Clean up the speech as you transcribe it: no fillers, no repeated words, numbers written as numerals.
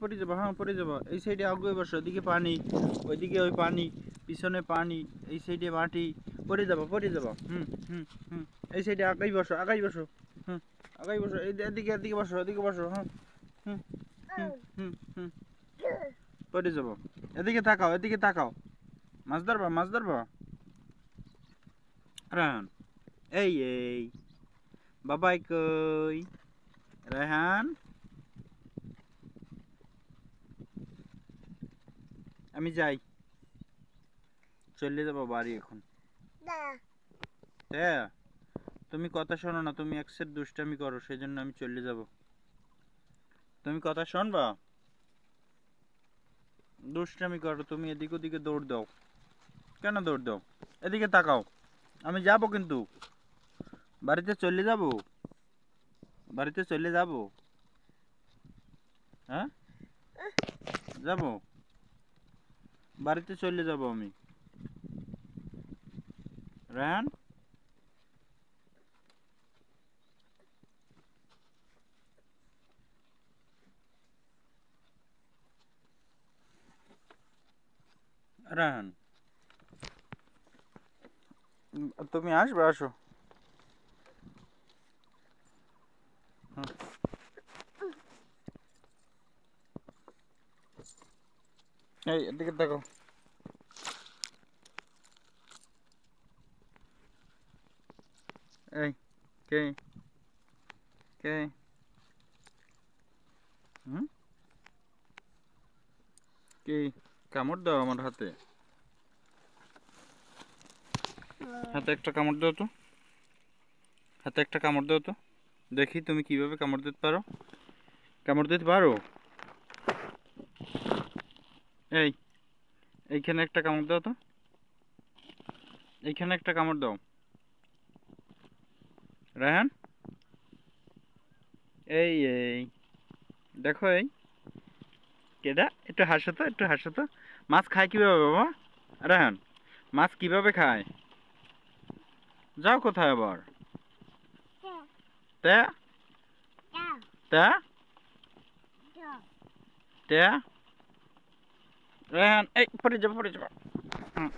পড়ে যাবো, হ্যাঁ পড়ে যাবো। এই সাইডে আগুয়ে বসো, ওইদিকে পানি, ওইদিকে ওই পানি, পিছনে পানি, এই সাইডে মাটি। পড়ে যাবো, পড়ে যাবো। হুম হুম হুম। এই সাইডে আগাই বসো, আগাই বসো। হুম, আগাই বসো। এদিকে এদিকে বসো, এদিকে বসো। হ্যাঁ হুম হুম হুম হুম। পড়ে যাবো। এদিকে তাকাও, এদিকে তাকাও। মাছ ধরবা, মাছ ধরবা। রায়হান, এই বাবাই কই? রায়হান, আমি যাই, চলে যাবো বাড়ি এখন। হ্যাঁ, তুমি কথা শোনো না, তুমি এক সেট দুষ্টামি করো, সেই জন্য আমি চলে যাব। তুমি কথা শোনবা? দুষ্টামি করো তুমি, এদিক ওদিকে দৌড় দাও। কেন দৌড় দাও? এদিকে তাকাও। আমি যাব কিন্তু, বাড়িতে চলে যাব, বাড়িতে চলে যাব। হ্যাঁ, যাব, বাড়িতে চলে যাব আমি। রায়হান, রায়হান, তুমি আসবে, আসো। হুম। এই এদিকে দেখো। এই কে? কে? হুম, কি? কামড় দাও আমার হাতে, হাতে একটা কামড় দাও তো, হাতে একটা কামড় দাও তো, দেখি তুমি কিভাবে কামড় দিতে পারো। কামড় দিতে পারো? এই, এইখানে একটা কামড় দাও তো, এইখানে একটা কামড় দাও। রায়হান, এই দেখো, এই কেডা, একটু হাসো তো, একটু হাসো তো। মাছ খায় কিভাবে বাবা? রায়হান, মাছ কিভাবে খায়? যাও কোথায় আবার? তে তে তে রায়হান, এই পড়ে যাবো, পড়ে যাবো। হুম।